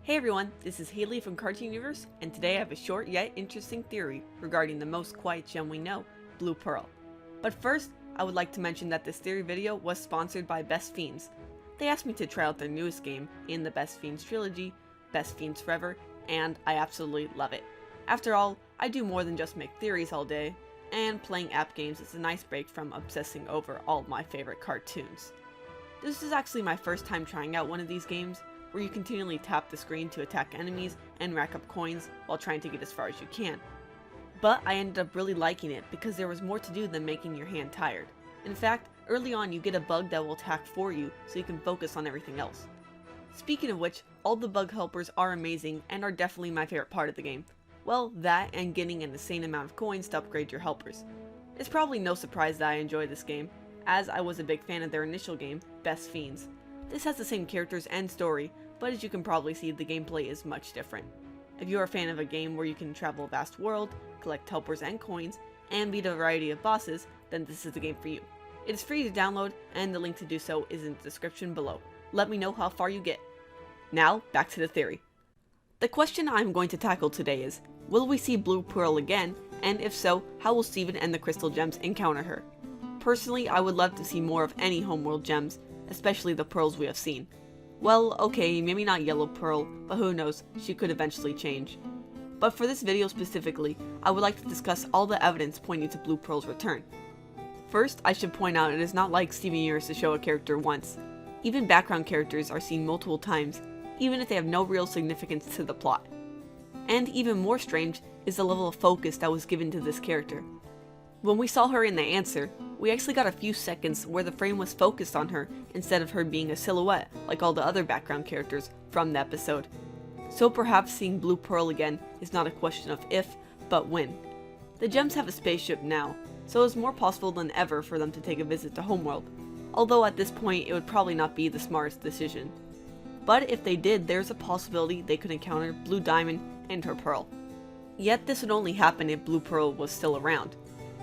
Hey everyone, this is Haley from Cartoon Universe, and today I have a short yet interesting theory regarding the most quiet gem we know, Blue Pearl. But first, I would like to mention that this theory video was sponsored by Best Fiends. They asked me to try out their newest game in the Best Fiends trilogy, Best Fiends Forever, and I absolutely love it. After all, I do more than just make theories all day, and playing app games is a nice break from obsessing over all of my favorite cartoons. This is actually my first time trying out one of these games, where you continually tap the screen to attack enemies and rack up coins while trying to get as far as you can. But I ended up really liking it because there was more to do than making your hand tired. In fact, early on you get a bug that will attack for you so you can focus on everything else. Speaking of which, all the bug helpers are amazing and are definitely my favorite part of the game. Well, that and getting an insane amount of coins to upgrade your helpers. It's probably no surprise that I enjoy this game, as I was a big fan of their initial game, Best Fiends. This has the same characters and story, but as you can probably see, the gameplay is much different. If you are a fan of a game where you can travel a vast world, collect helpers and coins, and beat a variety of bosses, then this is the game for you. It is free to download, and the link to do so is in the description below. Let me know how far you get. Now, back to the theory. The question I'm going to tackle today is, will we see Blue Pearl again, and if so, how will Steven and the Crystal Gems encounter her? Personally, I would love to see more of any homeworld gems, especially the pearls we have seen. Well, okay, maybe not Yellow Pearl, but who knows, she could eventually change. But for this video specifically, I would like to discuss all the evidence pointing to Blue Pearl's return. First, I should point out it is not like Steven Universe to show a character once. Even background characters are seen multiple times, even if they have no real significance to the plot. And even more strange is the level of focus that was given to this character. When we saw her in the answer, we actually got a few seconds where the frame was focused on her instead of her being a silhouette like all the other background characters from the episode. So perhaps seeing Blue Pearl again is not a question of if, but when. The gems have a spaceship now, so it's more possible than ever for them to take a visit to Homeworld, although at this point it would probably not be the smartest decision. But if they did, there's a possibility they could encounter Blue Diamond and her pearl. Yet this would only happen if Blue Pearl was still around.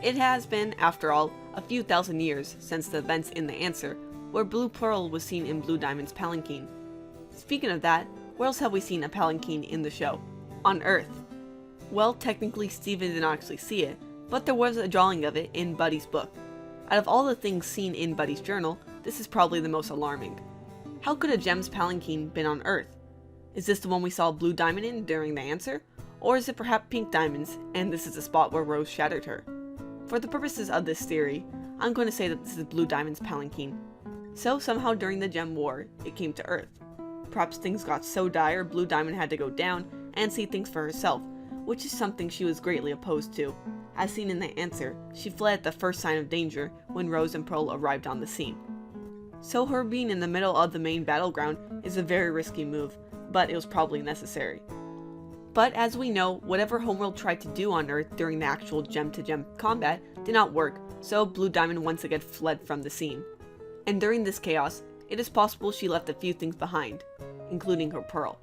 It has been, after all, a few thousand years since the events in the answer, where Blue Pearl was seen in Blue Diamond's palanquin. Speaking of that, where else have we seen a palanquin in the show? On Earth. Well, technically Steven did not actually see it, but there was a drawing of it in Buddy's book. Out of all the things seen in Buddy's journal, this is probably the most alarming. How could a gem's palanquin been on Earth? Is this the one we saw Blue Diamond in during the answer? Or is it perhaps Pink Diamond's, and this is the spot where Rose shattered her? For the purposes of this theory, I'm going to say that this is Blue Diamond's palanquin. So somehow during the Gem War, it came to Earth. Perhaps things got so dire Blue Diamond had to go down and see things for herself, which is something she was greatly opposed to. As seen in the answer, she fled at the first sign of danger when Rose and Pearl arrived on the scene. So her being in the middle of the main battleground is a very risky move, but it was probably necessary. But as we know, whatever Homeworld tried to do on Earth during the actual gem-to-gem combat did not work, so Blue Diamond once again fled from the scene. And during this chaos, it is possible she left a few things behind, including her pearl.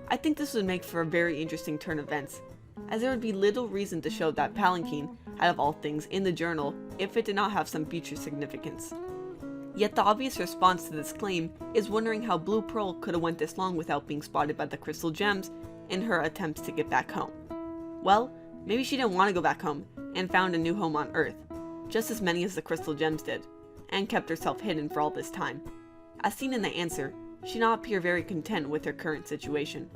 I think this would make for a very interesting turn of events, as there would be little reason to show that palanquin, out of all things, in the journal if it did not have some future significance. Yet the obvious response to this claim is wondering how Blue Pearl could have went this long without being spotted by the Crystal Gems in her attempts to get back home. Well, maybe she didn't want to go back home and found a new home on Earth, just as many as the Crystal Gems did, and kept herself hidden for all this time. As seen in the answer, she did not appear very content with her current situation.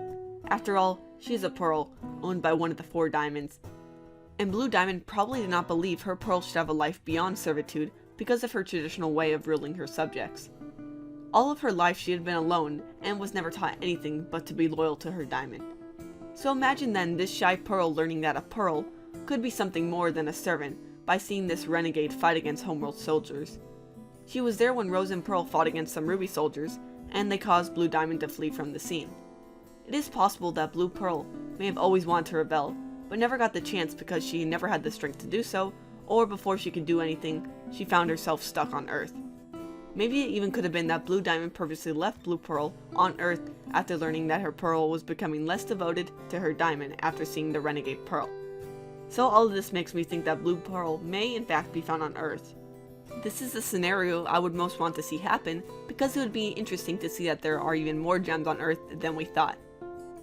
After all, she is a pearl, owned by one of the 4 diamonds, and Blue Diamond probably did not believe her pearl should have a life beyond servitude because of her traditional way of ruling her subjects. All of her life she had been alone and was never taught anything but to be loyal to her diamond. So imagine then this shy pearl learning that a pearl could be something more than a servant by seeing this renegade fight against Homeworld soldiers. She was there when Rose and Pearl fought against some Ruby soldiers, and they caused Blue Diamond to flee from the scene. It is possible that Blue Pearl may have always wanted to rebel, but never got the chance because she never had the strength to do so, or before she could do anything, she found herself stuck on Earth. Maybe it even could have been that Blue Diamond purposely left Blue Pearl on Earth after learning that her pearl was becoming less devoted to her diamond after seeing the renegade pearl. So all of this makes me think that Blue Pearl may in fact be found on Earth. This is the scenario I would most want to see happen because it would be interesting to see that there are even more gems on Earth than we thought.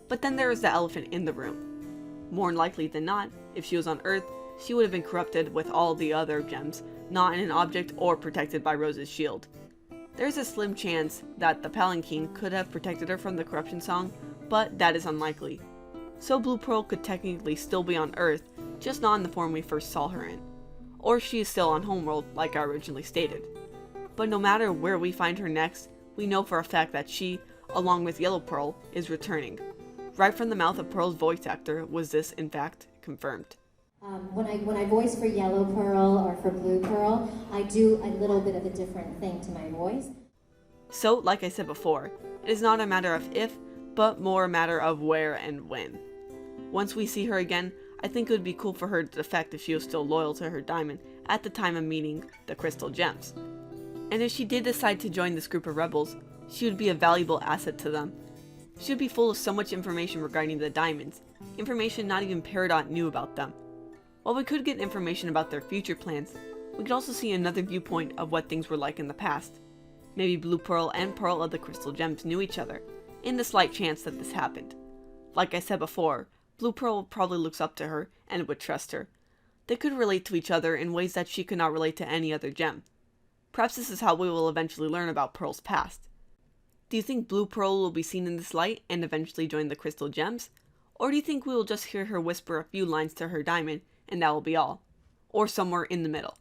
But then there is the elephant in the room. More likely than not, if she was on Earth, she would have been corrupted with all the other gems, not in an object or protected by Rose's shield. There's a slim chance that the Palanquin could have protected her from the corruption song, but that is unlikely. So Blue Pearl could technically still be on Earth, just not in the form we first saw her in. Or she is still on homeworld, like I originally stated. But no matter where we find her next, we know for a fact that she, along with Yellow Pearl, is returning. Right from the mouth of Pearl's voice actor was this, in fact, confirmed. When I voice for Yellow Pearl or for Blue Pearl, I do a little bit of a different thing to my voice. So, like I said before, it is not a matter of if, but more a matter of where and when. Once we see her again, I think it would be cool for her to defect if she was still loyal to her diamond at the time of meeting the crystal gems. And if she did decide to join this group of rebels, she would be a valuable asset to them. She would be full of so much information regarding the diamonds, information not even Peridot knew about them. While we could get information about their future plans, we could also see another viewpoint of what things were like in the past. Maybe Blue Pearl and Pearl of the Crystal Gems knew each other, in the slight chance that this happened. Like I said before, Blue Pearl probably looks up to her and would trust her. They could relate to each other in ways that she could not relate to any other gem. Perhaps this is how we will eventually learn about Pearl's past. Do you think Blue Pearl will be seen in this light and eventually join the Crystal Gems? Or do you think we will just hear her whisper a few lines to her diamond and that will be all? Or somewhere in the middle?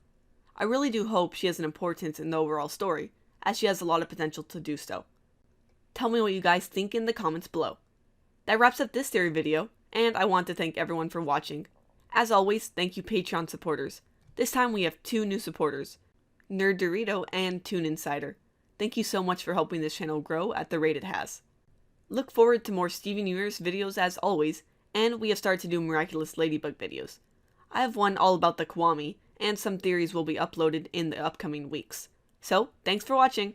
I really do hope she has an importance in the overall story, as she has a lot of potential to do so. Tell me what you guys think in the comments below. That wraps up this theory video, and I want to thank everyone for watching. As always, thank you Patreon supporters. This time we have 2 new supporters, Nerd Dorito and Toon Insider. Thank you so much for helping this channel grow at the rate it has. Look forward to more Steven Universe videos as always, and we have started to do Miraculous Ladybug videos. I have one all about the Kiwami, and some theories will be uploaded in the upcoming weeks. So, thanks for watching!